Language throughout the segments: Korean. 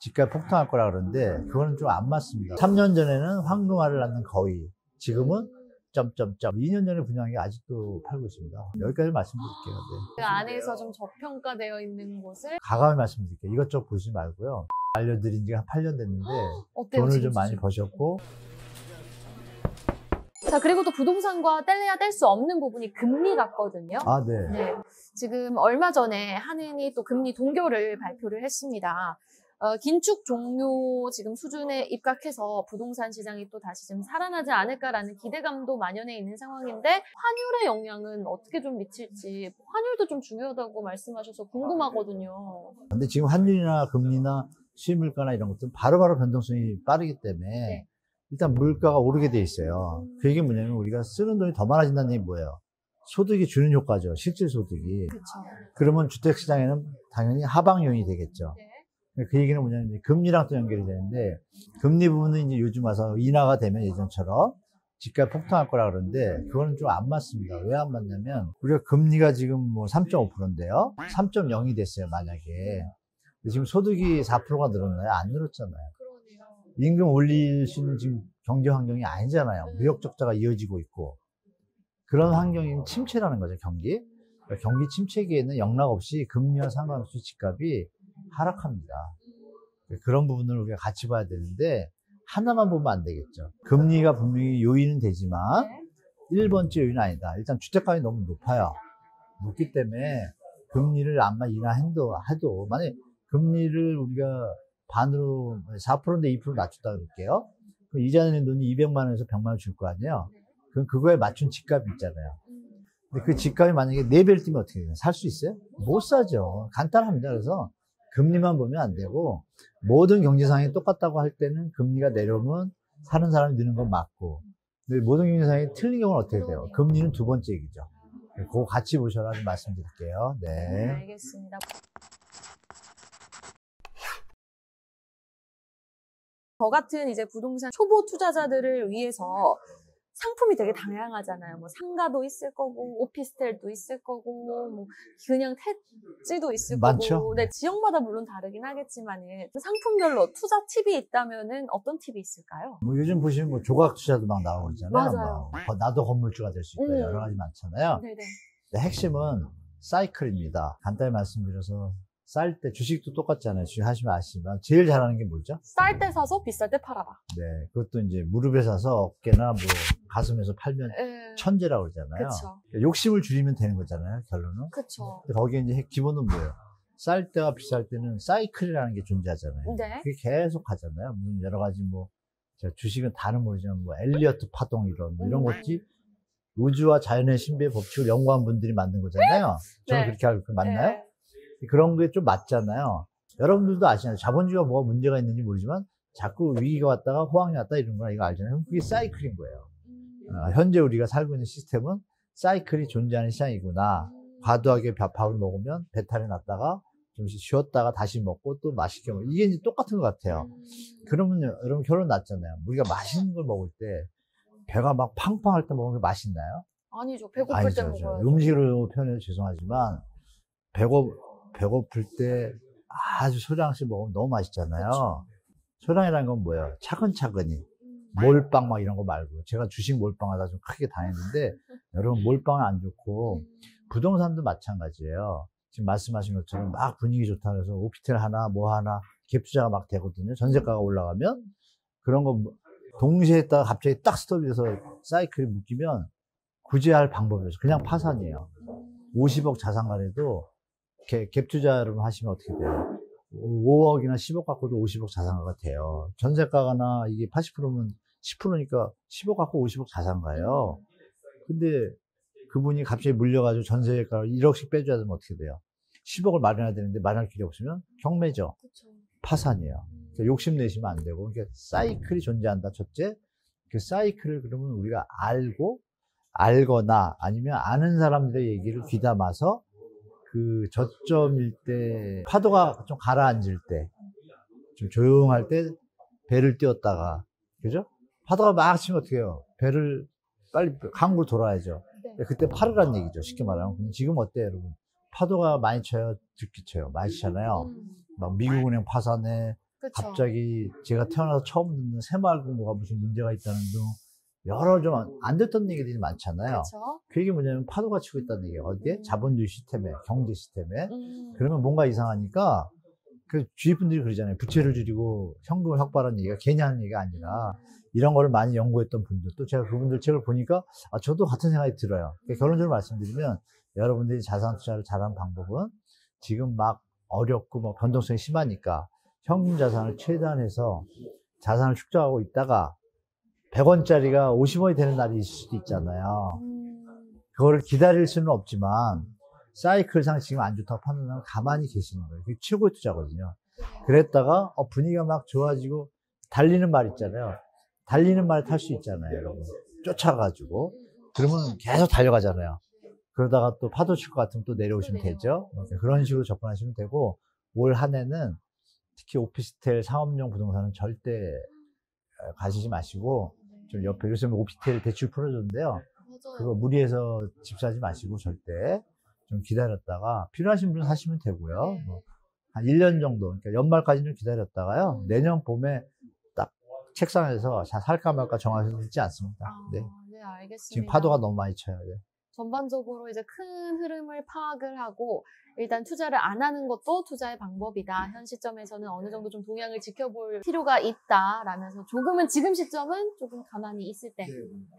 집값이 폭등할 거라 그러는데 그거는 좀 안 맞습니다. 3년 전에는 황금알을 낳는 거위, 지금은 점점점 2년 전에 분양한 게 아직도 팔고 있습니다. 여기까지 말씀드릴게요. 네. 그 안에서 좀 저평가되어 있는 곳을 가감히 말씀드릴게요. 이것저것 보지 말고요. 알려드린 지가 한 8년 됐는데 어때요? 돈을 지금 좀 많이 수준? 버셨고. 자, 그리고 또 부동산과 뗄래야 뗄 수 없는 부분이 금리 같거든요. 아, 네. 네. 지금 얼마 전에 한은이 또 금리 동결을 발표를 했습니다. 긴축 종료 지금 수준에 입각해서 부동산 시장이 또 다시 좀 살아나지 않을까라는 기대감도 만연해 있는 상황인데 환율의 영향은 어떻게 좀 미칠지 환율도 좀 중요하다고 말씀하셔서 궁금하거든요. 근데 지금 환율이나 금리나 수입 물가나 이런 것들은 바로바로 변동성이 빠르기 때문에 네. 일단 물가가 오르게 돼 있어요. 그 얘기는 뭐냐면 우리가 쓰는 돈이 더 많아진다는 얘기 뭐예요? 소득이 주는 효과죠. 실질 소득이. 그렇죠. 그러면 주택시장에는 당연히 하방 요인이 되겠죠. 네. 그 얘기는 뭐냐면 이제 금리랑 또 연결이 되는데 금리 부분은 이제 요즘 와서 인하가 되면 예전처럼 집값 폭등할 거라 그러는데 그거는 좀 안 맞습니다. 왜 안 맞냐면 우리가 금리가 지금 뭐 3.5%인데요. 3.0이 됐어요, 만약에. 근데 지금 소득이 4%가 늘었나요? 안 늘었잖아요. 그러네요. 임금 올릴 수 있는 지금 경제 환경이 아니잖아요. 무역 적자가 이어지고 있고. 그런 환경이 침체라는 거죠, 경기. 그러니까 경기 침체기에는 영락 없이 금리와 상관없이 집값이 하락합니다. 그런 부분을 우리가 같이 봐야 되는데 하나만 보면 안 되겠죠. 금리가 분명히 요인은 되지만 네. 1번째 요인은 아니다. 일단 주택가격이 너무 높아요. 높기 때문에 금리를 아마 인하해도 만약에 금리를 우리가 반으로 4%인데 2% 낮췄다 그럴게요. 그럼 이자 내는 돈이 200만 원에서 100만 원 줄 거 아니에요. 그럼 그거에 맞춘 집값이 있잖아요. 근데 그 집값이 만약에 4배를 뛰면 어떻게 돼요? 살 수 있어요? 못 사죠. 간단합니다. 그래서 금리만 보면 안 되고 모든 경제 상황이 똑같다고 할 때는 금리가 내려오면 사는 사람이 느는 건 맞고 근데 모든 경제 상황이 틀린 경우는 어떻게 돼요? 금리는 두 번째 얘기죠. 그거 같이 보셔라는 말씀드릴게요. 네. 알겠습니다. 저 같은 이제 부동산 초보 투자자들을 위해서 상품이 되게 다양하잖아요. 뭐 상가도 있을 거고, 오피스텔도 있을 거고, 뭐 그냥 택지도 있을 많죠? 거고. 네, 지역마다 물론 다르긴 하겠지만은 상품별로 투자 팁이 있다면은 어떤 팁이 있을까요? 뭐 요즘 보시면 뭐 조각 투자도 막 나오고 있잖아요. 맞아요. 뭐 나도 건물주가 될 수 있다. 여러 가지 많잖아요. 네네. 근데 핵심은 사이클입니다. 간단히 말씀드려서 쌀 때 주식도 똑같잖아요. 주식 하시면 아시지만 제일 잘하는 게 뭐죠? 쌀 때 사서 비쌀 때 팔아라. 네, 그것도 이제 무릎에 사서 어깨나 뭐 가슴에서 팔면 네. 천재라고 그러잖아요. 그쵸. 욕심을 줄이면 되는 거잖아요, 결론은. 그쵸. 근데 거기에 이제 기본은 뭐예요? 쌀 때와 비쌀 때는 사이클이라는 게 존재하잖아요. 네. 그게 계속 가잖아요. 무슨 여러 가지 뭐, 제가 주식은 다는 모르지만 뭐, 엘리어트 파동 이런 것이 우주와 자연의 신비의 법칙을 연구한 분들이 만든 거잖아요. 저는 네. 그렇게 알고 맞나요? 네. 그런 게 좀 맞잖아요. 여러분들도 아시잖아요. 자본주의가 뭐가 문제가 있는지 모르지만 자꾸 위기가 왔다가 호황이 왔다 이런 거나 이거 알잖아요. 그게 사이클인 거예요. 현재 우리가 살고 있는 시스템은 사이클이 존재하는 시장이구나. 과도하게 밥을 먹으면 배탈이 났다가 좀 쉬었다가 다시 먹고 또 맛있게 먹고 이게 이제 똑같은 것 같아요. 그러면 여러분 결론 났잖아요. 우리가 맛있는 걸 먹을 때 배가 막 팡팡할 때 먹으면 맛있나요? 아니죠. 배고플 때 아니죠. 먹어야죠. 음식으로 표현해서 죄송하지만 배고플 때 아주 소량씩 먹으면 너무 맛있잖아요. 그쵸. 소량이라는 건 뭐예요? 차근차근히. 몰빵 막 이런 거 말고. 제가 주식 몰빵 하다 좀 크게 당했는데, 여러분 몰빵은 안 좋고, 부동산도 마찬가지예요. 지금 말씀하신 것처럼 막 분위기 좋다 그래서 오피스텔 하나, 뭐 하나, 갭 투자가 막 되거든요. 전세가가 올라가면. 그런 거 동시에 했다가 갑자기 딱 스톱이 돼서 사이클이 묶이면 구제할 방법이 없어요. 그냥 파산이에요. 50억 자산가래도 갭 투자를 하시면 어떻게 돼요? 5억이나 10억 갖고도 50억 자산가가 돼요. 전세가나 이게 80%면 10%니까 10억 갖고 50억 자산가예요. 근데 그분이 갑자기 물려가지고 전세가를 1억씩 빼줘야 되면 어떻게 돼요? 10억을 마련해야 되는데 마련할 길이 없으면 경매죠. 그쵸. 파산이에요. 그러니까 욕심내시면 안 되고. 그러니까 사이클이 존재한다. 첫째. 그 사이클을 그러면 우리가 알거나 아니면 아는 사람들의 얘기를 귀담아서 그 저점일 때, 파도가 좀 가라앉을 때, 좀 조용할 때 배를 띄웠다가, 그죠? 파도가 막 치면 어떻게 해요? 배를 빨리 항구로 돌아야죠. 네. 그때 팔으란 얘기죠. 쉽게 말하면. 그럼 지금 어때요, 여러분? 파도가 많이 쳐요? 적게 쳐요? 많이 치잖아요. 막 미국은행 파산해, 그쵸. 갑자기 제가 태어나서 처음 듣는 새마을금고가 무슨 문제가 있다는 등 여러 좀 안 됐던 얘기들이 많잖아요. 그쵸. 그 얘기 뭐냐면 파도가 치고 있다는 얘기예요. 어디에? 자본주의 시스템에, 경제 시스템에. 음. 그러면 뭔가 이상하니까 그 주위 분들이 그러잖아요. 부채를 줄이고 현금을 확보하는 얘기가 괜히 하는 얘기가 아니라 이런 거를 많이 연구했던 분들도 제가 그분들 책을 보니까 저도 같은 생각이 들어요. 그러니까 결론적으로 말씀드리면 여러분들이 자산 투자를 잘하는 방법은 지금 막 어렵고 뭐 변동성이 심하니까 현금 자산을 최대한해서 자산을 축적하고 있다가 100원짜리가 50원이 되는 날이 있을 수도 있잖아요. 그거를 기다릴 수는 없지만 사이클상 지금 안 좋다고 판단하면 가만히 계시는 거예요. 그게 최고의 투자거든요. 그랬다가 분위기가 막 좋아지고 달리는 말 있잖아요. 달리는 말 탈 수 있잖아요, 여러분. 쫓아가지고. 그러면 계속 달려가잖아요. 그러다가 또 파도 칠 것 같으면 또 내려오시면 되죠. 그러니까 그런 식으로 접근하시면 되고, 올 한 해는 특히 오피스텔 상업용 부동산은 절대 가시지 마시고, 좀 옆에 요새 오피스텔 대출 풀어줬는데요. 맞아요. 그거 무리해서 집 사지 마시고 절대 좀 기다렸다가 필요하신 분은 사시면 되고요. 뭐 한 1년 정도, 그러니까 연말까지는 기다렸다가요. 내년 봄에 딱 책상에서 살까 말까 정하셔도 되지 않습니다. 네. 네, 알겠습니다. 지금 파도가 너무 많이 쳐요. 네. 전반적으로 이제 큰 흐름을 파악을 하고 일단 투자를 안 하는 것도 투자의 방법이다. 현 시점에서는 어느 정도 좀 동향을 지켜볼 필요가 있다라면서 조금은 지금 시점은 조금 가만히 있을 때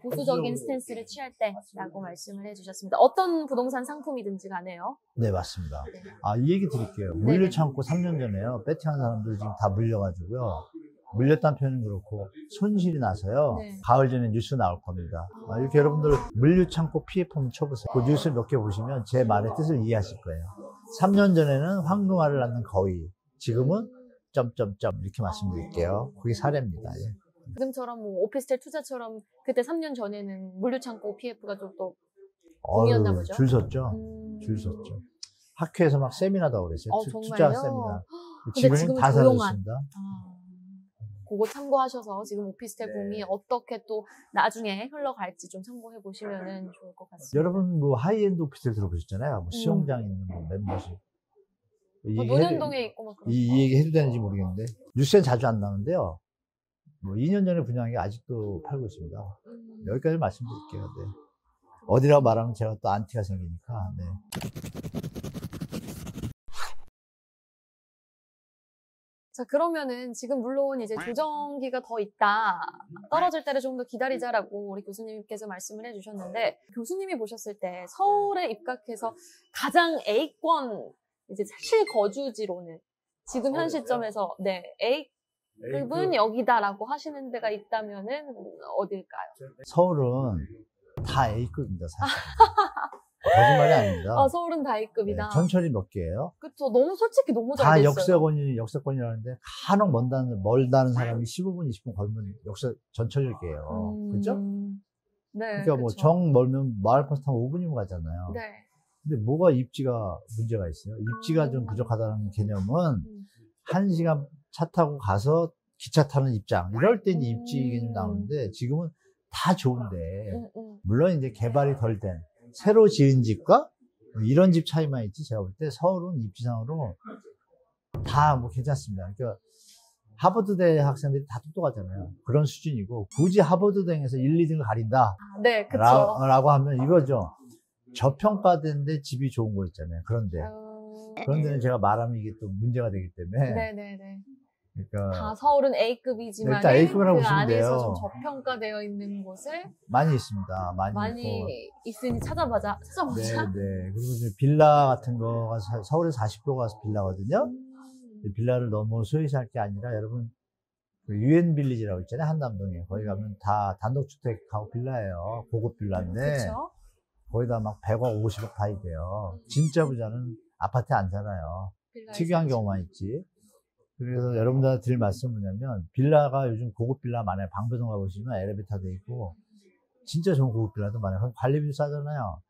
보수적인 스탠스를 취할 때라고 말씀을 해주셨습니다. 어떤 부동산 상품이든지 간에요. 네, 맞습니다. 네. 이 얘기 드릴게요. 물류 참고 3년 전에요. 배팅한 사람들 지금 다 물려가지고요. 물렸다는 표현은 그렇고 손실이 나서요. 네. 가을 전에 뉴스 나올 겁니다. 이렇게 여러분들 물류 창고 PF 한번 쳐보세요. 그 뉴스 몇 개 보시면 제 말의 뜻을 이해하실 거예요. 3년 전에는 황금알을 낳는 거위, 지금은 점점점 이렇게 말씀드릴게요. 그게 사례입니다. 예. 지금처럼 뭐 오피스텔 투자처럼 그때 3년 전에는 물류창고 PF가 좀 또 붐이었나 보죠. 줄 섰죠. 줄 섰죠. 학회에서 막 세미나도 그랬어요. 투자 정말요? 세미나. 근데 지금은 다 조용한. 사라졌습니다. 그거 참고하셔서 지금 오피스텔 붐이 네. 어떻게 또 나중에 흘러갈지 좀 참고해 보시면 좋을 것 같습니다. 여러분 뭐 하이엔드 오피스텔 들어보셨잖아요. 뭐 수영장 있는 뭐 멤버십. 논현동에 있고 막 그런 이 얘기 해도 되는지 모르겠는데 뉴스엔 자주 안 나오는데요. 뭐 2년 전에 분양한 게 아직도 팔고 있습니다. 여기까지 말씀드릴게요. 네. 어디라고 말하면 제가 또 안티가 생기니까. 네. 자, 그러면은 지금 물론 이제 조정기가 더 있다. 떨어질 때를 좀 더 기다리자라고 우리 교수님께서 말씀을 해주셨는데, 교수님이 보셨을 때 서울에 입각해서 가장 A권 이제 실거주지로는 지금 현 시점에서 네, A급은 여기다라고 하시는 데가 있다면은 어딜까요? 서울은 다 A급입니다, 사실. 거짓말이 아닙니다. 서울은 다 A급이다. 네, 전철이 몇 개예요? 그쵸. 너무 솔직히 너무 잘 다 됐어요. 역세권이라는데 간혹 멀다는 사람이 15분, 20분 걸으면 전철역이에요. 그죠? 네. 그러니까 뭐 정 멀면 마을버스 타면 5분이면 가잖아요. 네. 근데 뭐가 입지가 문제가 있어요? 입지가 좀 부족하다는 개념은 1시간 차 타고 가서 기차 타는 입장 이럴 땐 입지 개념이 나오는데 지금은 다 좋은데 물론 이제 개발이 덜 된 새로 지은 집과 이런 집 차이만 있지 제가 볼 때 서울은 입지상으로 다 뭐 괜찮습니다. 그러니까 하버드대 학생들이 다 똑똑하잖아요. 그런 수준이고 굳이 하버드대에서 1, 2등을 가린다 네, 그쵸. 라고 하면 이거죠. 저평가된데 집이 좋은 거 있잖아요. 그런데 그런 데는 제가 말하면 이게 또 문제가 되기 때문에 네네네. 그러니까 다 서울은 A급이지만 일단 A급이라고 그 보시면 안에서 돼요. 좀 저평가되어 있는 곳을 많이 있습니다. 많이 있고. 있으니 찾아보자. 네. 그리고 이제 빌라 같은 거가 서울에 40%가 빌라거든요. 빌라를 너무 소유시할 게 아니라 여러분 그 유엔 빌리지라고 있잖아요. 한남동에. 거기 가면 다 단독주택하고 빌라예요. 고급 빌라인데 그쵸? 거기다 막 100억, 50억 파이 돼요. 진짜 부자는 아파트에 안 살아요. 특이한 경우만 있지. 그래서 여러분들한테 드릴 말씀은 뭐냐면 빌라가 요즘 고급 빌라 많아요. 방배동 가보시면 엘리베이터 돼 있고 진짜 좋은 고급 빌라도 많아요. 관리비도 싸잖아요.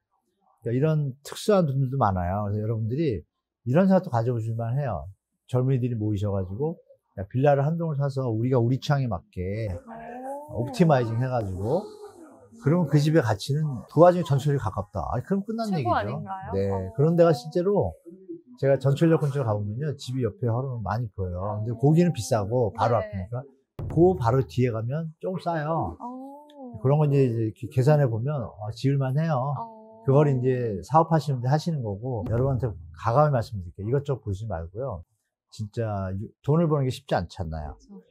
그러니까 이런 특수한 돈들도 많아요. 그래서 여러분들이 이런 생각도 가져보실만 해요. 젊은이들이 모이셔가지고 야, 빌라를 한 동을 사서 우리가 우리 취향에 맞게 옵티마이징 해가지고 그러면 그 집의 가치는 그 와중에 전철이 가깝다. 그럼 끝난 최고 얘기죠. 아닌가요? 네, 그런 데가 실제로 제가 전철역 근처 가보면요. 집이 옆에 하루는 많이 보여요. 근데 고기는 비싸고 바로 네. 앞이니까. 그 바로 뒤에 가면 조금 싸요. 어. 그런 건 이제 이렇게 계산해 보면 지을만 해요. 그걸 이제 사업하시는 분들 하시는 거고, 여러분한테 가감히 말씀드릴게요. 이것저것 보시지 말고요. 진짜 돈을 버는 게 쉽지 않잖아요. 그렇죠.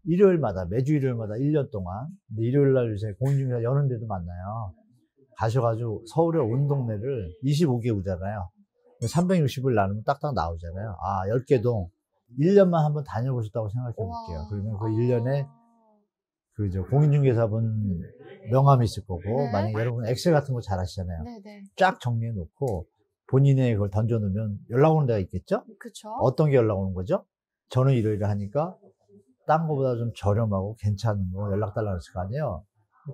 일요일마다, 매주 일요일마다 1년 동안. 근데 일요일 날 요새 공인중개사 여는 데도 많나요. 가셔가지고 서울의 온 동네를 25개구잖아요. 360을 나누면 딱딱 나오잖아요. 10개 동. 1년만 한번 다녀보셨다고 생각해 볼게요. 그러면 그 1년에 공인중개사분 명함이 있을 거고, 네. 만약에 여러분 엑셀 같은 거 잘 하시잖아요. 네네. 쫙 정리해 놓고 본인의 그걸 던져 놓으면 연락 오는 데가 있겠죠? 그쵸. 어떤 게 연락 오는 거죠? 저는 일요일에 하니까 딴 거보다 좀 저렴하고 괜찮은 거 연락 달라고 했을 거 아니에요?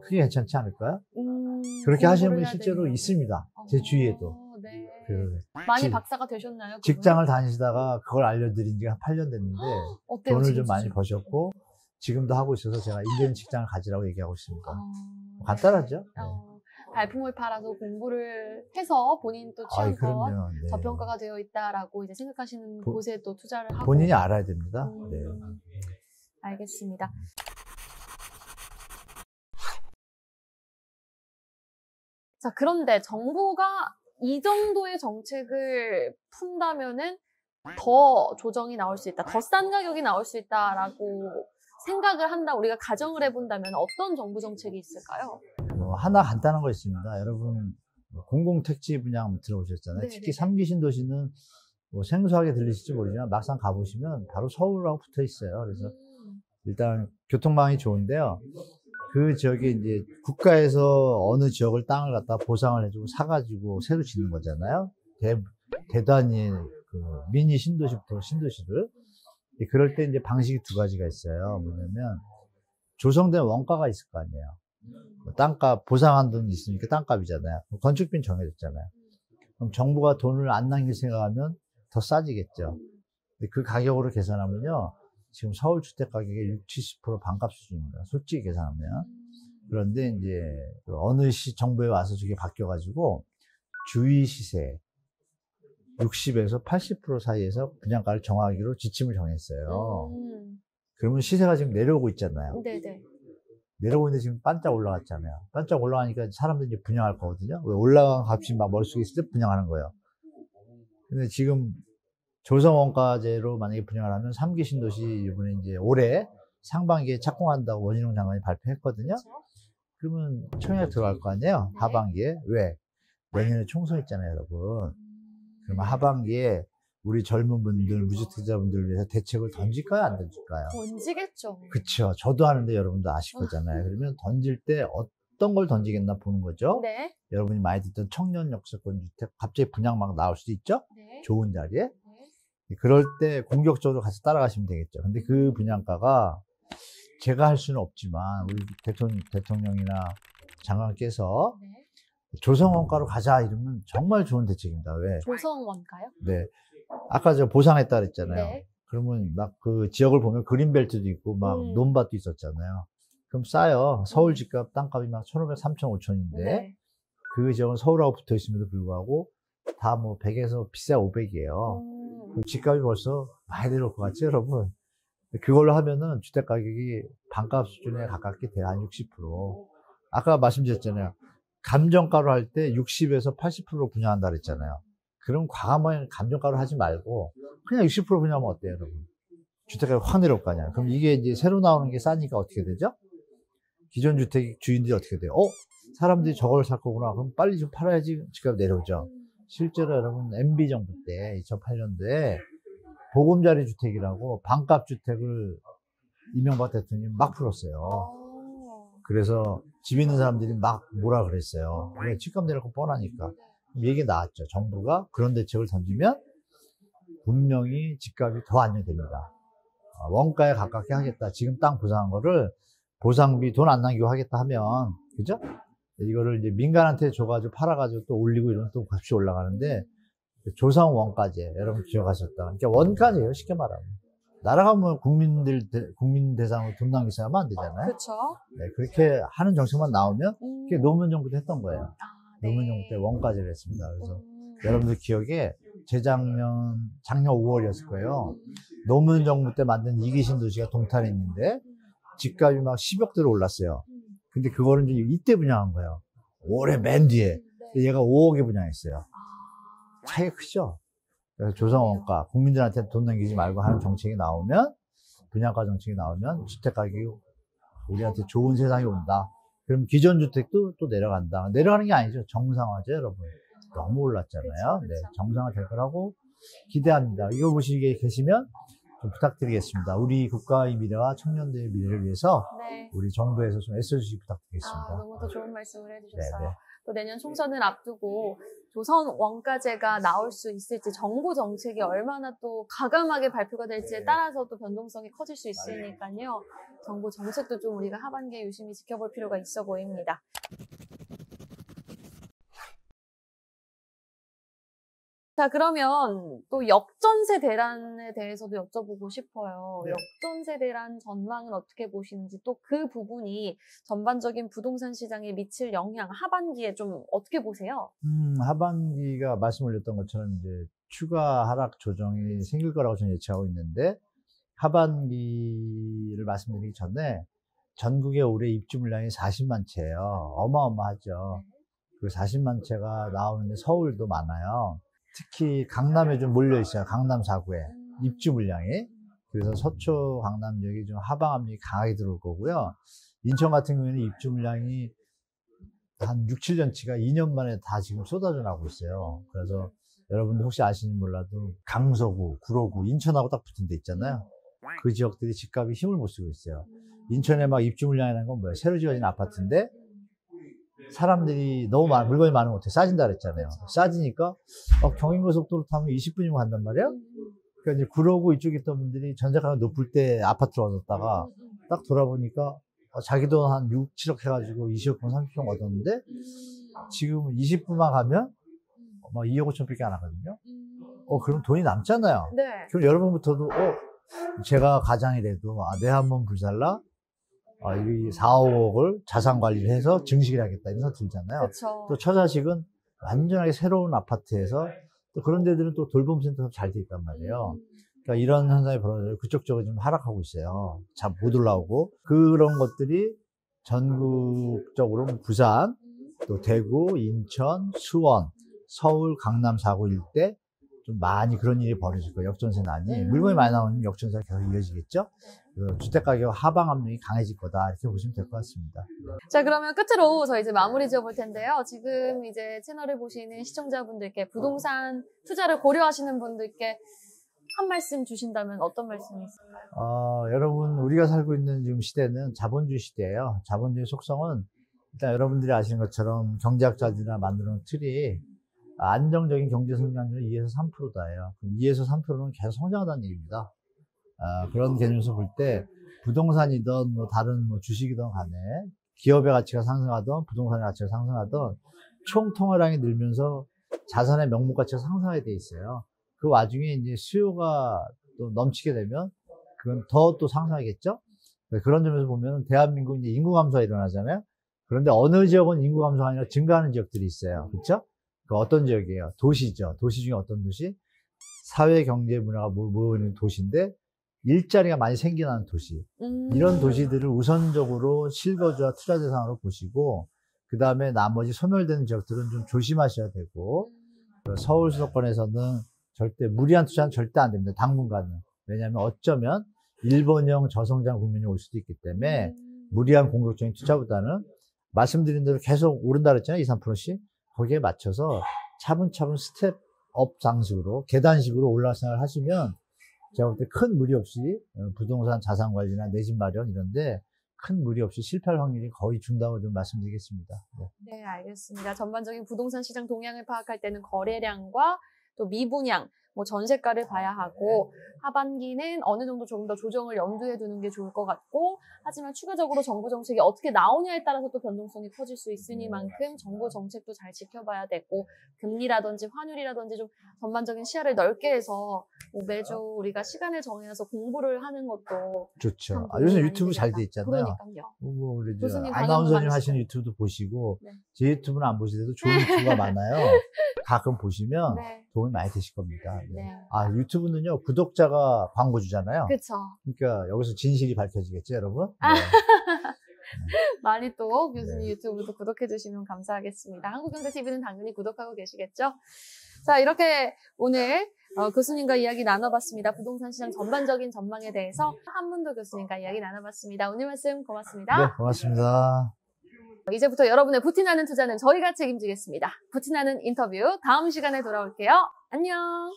그게 괜찮지 않을까요? 그렇게 하시는 분이 실제로 있습니다. 제 주위에도. 네. 많이 지- 박사가 되셨나요? 그분? 직장을 다니시다가 그걸 알려드린 지가 한 8년 됐는데 어때요, 돈을 지금 좀 많이 수준? 버셨고 지금도 하고 있어서 제가 인제는 직장을 가지라고 얘기하고 있습니다. 네. 간단하죠? 네. 발품을 팔아서 공부를 해서 본인 또 취향껏 그럼요. 네. 저평가가 되어 있다라고 이제 생각하시는 곳에 또 투자를 하고. 본인이 알아야 됩니다. 네. 알겠습니다. 자, 그런데 정부가 이 정도의 정책을 푼다면은 더 조정이 나올 수 있다, 더 싼 가격이 나올 수 있다라고 생각을 한다, 우리가 가정을 해본다면 어떤 정부 정책이 있을까요? 하나 간단한 거 있습니다. 여러분 공공택지 분야 한번 들어보셨잖아요. 네네. 특히 3기 신도시는 생소하게 들리실지 모르지만 막상 가보시면 바로 서울하고 붙어 있어요. 그래서 일단 교통망이 좋은데요. 그 지역에 이제 국가에서 어느 지역을 땅을 갖다 보상을 해주고 사가지고 새로 짓는 거잖아요. 대단히 미니 신도시부터 신도시를. 그럴 때 이제 방식이 두 가지가 있어요. 뭐냐면 조성된 원가가 있을 거 아니에요. 땅값 보상한 돈이 있으니까 땅값이잖아요. 건축비는 정해졌잖아요. 그럼 정부가 돈을 안 남길 생각하면 더 싸지겠죠. 근데 그 가격으로 계산하면요. 지금 서울 주택 가격의 60-70% 반값 수준입니다. 솔직히 계산하면. 그런데 이제 어느 정부에 와서 저게 바뀌어가지고 주위 시세 60에서 80% 사이에서 분양가를 정하기로 지침을 정했어요. 그러면 시세가 지금 내려오고 있잖아요. 네네. 내려오고 있는데 지금 반짝 올라갔잖아요. 반짝 올라가니까 사람들이 이제 분양할 거거든요. 왜 올라간 값이 막 머릿속에 있을 때 분양하는 거예요. 근데 지금 조성원가제로 만약에 분양을 하면 3기 신도시 이번에 이제 올해 상반기에 착공한다고 원희룡 장관이 발표했거든요. 그러면 청약 들어갈 거 아니에요? 네. 하반기에. 왜? 내년에 총선 있잖아요, 여러분. 그러면 하반기에 우리 젊은 분들, 무주택자분들을 위해서 대책을 던질까요? 안 던질까요? 던지겠죠. 그쵸. 저도 하는데 여러분도 아실 거잖아요. 그러면 던질 때 어떤 걸 던지겠나 보는 거죠. 네. 여러분이 많이 듣던 청년 역세권 주택 갑자기 분양 막 나올 수도 있죠. 네. 좋은 자리에. 그럴 때 공격적으로 가서 따라가시면 되겠죠. 근데 그 분양가가 제가 할 수는 없지만 우리 대통령이나 장관께서 네. 조성원가로 가자 이러면 정말 좋은 대책입니다. 왜? 조성원가요? 네. 아까 제가 보상했다 그랬잖아요. 네. 그러면 막 그 지역을 보면 그린벨트도 있고 막 논밭도 있었잖아요. 그럼 싸요. 서울 집값 땅값이 막 1,500, 3,000, 5,000인데 네. 그 지역은 서울하고 붙어 있음에도 불구하고 다 뭐 100에서 비싸 500이에요. 그 집값이 벌써 많이 내려올 것 같죠, 여러분? 그걸로 하면은 주택 가격이 반값 수준에 가깝게 돼요. 한 60%. 아까 말씀드렸잖아요. 감정가로 할 때 60에서 80% 분양한다 그랬잖아요. 그럼 과감하게 감정가로 하지 말고 그냥 60% 분양하면 어때요, 여러분? 주택가가 확 내려올 거 아니야. 그럼 이게 이제 새로 나오는 게 싸니까 어떻게 되죠? 기존 주택 주인들이 어떻게 돼요? 사람들이 저걸 살 거구나. 그럼 빨리 좀 팔아야지 집값 내려오죠. 실제로 여러분 MB 정부 때 2008년도에 보금자리 주택이라고 반값 주택을 이명박 대통령이 막 풀었어요. 그래서 집 있는 사람들이 막 뭐라 그랬어요. 왜 집값 내릴 거 뻔하니까. 얘기 나왔죠. 정부가 그런 대책을 던지면 분명히 집값이 더 안정됩니다. 원가에 가깝게 하겠다. 지금 땅 보상한 거를 보상비 돈 안 남기고 하겠다 하면, 그죠? 이거를 이제 민간한테 줘가지고 팔아가지고 또 올리고 이러면 또 값이 올라가는데, 조성 원가제, 여러분 기억하셨다. 그러니까 원가제예요, 쉽게 말하면. 나라가 뭐 국민 대상으로 돈 남기서 하면 안 되잖아요. 그렇죠. 네, 그렇게 하는 정책만 나오면, 그게 노무현 정부도 했던 거예요. 네. 노무현 정부 때 원가제를 했습니다. 그래서 여러분들 기억에 작년 5월이었을 거예요. 노무현 정부 때 만든 이기신 도시가 동탄에 있는데 집값이 막 10억대로 올랐어요. 근데 그거를 이제 이때 분양한 거예요. 올해 맨 뒤에. 얘가 5억에 분양했어요. 차이가 크죠? 그래서 조성원가, 국민들한테 돈 남기지 말고 하는 정책이 나오면, 분양가 정책이 나오면 주택가격이 우리한테 좋은 세상이 온다. 그럼 기존 주택도 또 내려간다. 내려가는 게 아니죠. 정상화죠, 여러분. 너무 올랐잖아요. 그쵸. 네, 정상화 될 거라고 기대합니다. 이거 보시게 계시면 좀 부탁드리겠습니다. 우리 국가의 미래와 청년들의 미래를 위해서 네. 우리 정부에서 좀 애써주시기 부탁드리겠습니다. 너무 더 좋은 말씀을 해주셨어요. 네네. 또 내년 총선을 앞두고 조선 원가제가 나올 수 있을지, 정부 정책이 얼마나 또 가감하게 발표가 될지에 따라서 또 변동성이 커질 수 있으니까요. 정부 정책도 좀 우리가 하반기에 유심히 지켜볼 필요가 있어 보입니다. 자, 그러면 또 역전세 대란에 대해서도 여쭤보고 싶어요. 네. 역전세 대란 전망은 어떻게 보시는지, 또 그 부분이 전반적인 부동산 시장에 미칠 영향, 하반기에 좀 어떻게 보세요? 하반기가 말씀 올렸던 것처럼 이제 추가 하락 조정이 생길 거라고 저는 예측하고 있는데, 하반기를 말씀드리기 전에 전국에 올해 입주 물량이 40만 채예요. 어마어마하죠. 그 40만 채가 나오는데 서울도 많아요. 특히 강남에 좀 몰려 있어요. 강남 4구에 입주 물량이. 그래서 서초 강남 지역이 좀 하방 압력이 강하게 들어올 거고요. 인천 같은 경우에는 입주 물량이 한 6, 7년치가 2년 만에 다 지금 쏟아져 나오고 있어요. 그래서 여러분들 혹시 아시는지 몰라도 강서구, 구로구, 인천하고 딱 붙은 데 있잖아요. 그 지역들이 집값이 힘을 못 쓰고 있어요. 인천에 막 입주 물량이라는 건 뭐예요? 새로 지어진 아파트인데 사람들이 너무 물건이 많으면 어떻게 싸진다 그랬잖아요. 싸지니까 경인고속도로 타면 20분이면 간단 말이야. 그러니까 이제 구로구 이쪽에 있던 분들이 전세가가 높을 때 아파트를 얻었다가 딱 돌아보니까 자기 돈 한 6, 7억 해가지고 20억 분, 30억 얻었는데 지금 20분만 가면 막 2억 5천밖에 안 하거든요. 그럼 돈이 남잖아요. 네. 그럼 여러분부터도 제가 가장이라도 내 한 번 불살라 이 4, 5억을 자산 관리를 해서 증식을 하겠다 이런 생각 들잖아요. 그쵸. 또 처자식은 완전하게 새로운 아파트에서 또 그런 데들은 또 돌봄센터가 잘 돼 있단 말이에요. 그러니까 이런 현상이 벌어져요. 그쪽 쪽은 좀 하락하고 있어요. 잘 못 올라오고. 그런 것들이 전국적으로 부산, 또 대구, 인천, 수원, 서울, 강남 4구 일대 좀 많이 그런 일이 벌어질 거예요. 역전세난이. 물건이 많이 나오면 역전세가 계속 이어지겠죠? 주택가격 하방 압력이 강해질 거다. 이렇게 보시면 될 것 같습니다. 자, 그러면 끝으로 저희 이제 마무리 지어볼 텐데요. 지금 이제 채널을 보시는 시청자분들께, 부동산 투자를 고려하시는 분들께 한 말씀 주신다면 어떤 말씀이 있을까요? 여러분, 우리가 살고 있는 지금 시대는 자본주의 시대예요. 자본주의 속성은 일단 여러분들이 아시는 것처럼 경제학자들이나 만드는 틀이 안정적인 경제 성장률은 2에서 3%다예요. 그럼 2에서 3%는 계속 성장하다는 얘기입니다. 그런 개념에서 볼 때 부동산이든 뭐 다른 뭐 주식이든 간에 기업의 가치가 상승하든 부동산의 가치가 상승하든 총 통화량이 늘면서 자산의 명목 가치가 상승하게 돼 있어요. 그 와중에 이제 수요가 또 넘치게 되면 그건 더 또 상승하겠죠? 그런 점에서 보면 대한민국 이제 인구 감소가 일어나잖아요. 그런데 어느 지역은 인구 감소가 아니라 증가하는 지역들이 있어요. 그렇죠? 그 어떤 지역이에요? 도시죠. 도시 중에 어떤 도시? 사회, 경제, 문화가 모이는 도시인데 일자리가 많이 생겨나는 도시. 이런 도시들을 우선적으로 실거주와 투자 대상으로 보시고 그 다음에 나머지 소멸되는 지역들은 좀 조심하셔야 되고 서울 수도권에서는 절대 무리한 투자는 절대 안 됩니다. 당분간은. 왜냐하면 어쩌면 일본형 저성장 국면이 올 수도 있기 때문에 무리한 공격적인 투자보다는 말씀드린 대로 계속 오른다 그랬잖아요. 2, 3%씩. 거기에 맞춰서 차분차분 스텝업 방식으로 계단식으로 올라갈 생각을 하시면 제가 볼 때 큰 무리 없이 부동산 자산 관리나 내 집 마련 이런데 큰 무리 없이 실패할 확률이 거의 준다고 좀 말씀드리겠습니다. 네, 알겠습니다. 전반적인 부동산 시장 동향을 파악할 때는 거래량과 또 미분양, 뭐 전세가를 봐야 하고 하반기는 어느 정도 조금 더 조정을 염두에 두는 게 좋을 것 같고 하지만 추가적으로 정부 정책이 어떻게 나오냐에 따라서 또 변동성이 커질 수 있으니만큼 정부 정책도 잘 지켜봐야 되고 금리라든지 환율이라든지 좀 전반적인 시야를 넓게 해서 뭐 매주 우리가 시간을 정해서 공부를 하는 것도 좋죠. 요즘 유튜브 잘 돼 있잖아요. 그러니까요. 뭐 우리 교수님 아나운서님 강연도 하시는 유튜브도 보시고 네. 제 유튜브는 안 보시더라도 좋은 유튜브가 많아요. 가끔 보시면 네. 도움이 많이 되실 겁니다. 네. 네. 유튜브는요 구독자가 광고 주잖아요. 그렇죠. 그러니까 여기서 진실이 밝혀지겠죠, 여러분? 네. 많이 또 교수님 유튜브도 구독해 주시면 감사하겠습니다. 한국경제TV는 당연히 구독하고 계시겠죠? 자, 이렇게 오늘 교수님과 이야기 나눠봤습니다. 부동산 시장 전반적인 전망에 대해서 한문도 교수님과 이야기 나눠봤습니다. 오늘 말씀 고맙습니다. 네, 고맙습니다. 이제부터 여러분의 부티나는 투자는 저희가 책임지겠습니다. 부티나는 인터뷰 다음 시간에 돌아올게요. 안녕.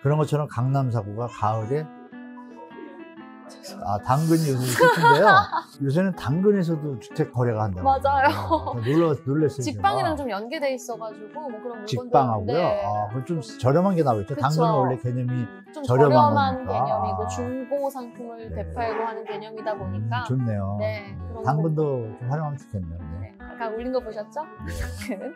그런 것처럼 강남 사고가 가을에 당근이 요새 슬픈데요. 요새는 당근에서도 주택 거래가 한다고. 맞아요. 놀랬어요. 직방이랑 좀 연계돼 있어가지고 뭐 그런 물건들. 직방하고요. 네. 그럼 좀 저렴한 게 나오겠죠. 그쵸. 당근은 원래 개념이 좀 저렴한 저렴한 거니까. 개념이고 중고 상품을 네. 되팔고 하는 개념이다 보니까 좋네요. 네, 그런 당근도 좀 활용하면 좋겠네요. 네. 아까 올린 거 보셨죠? 네.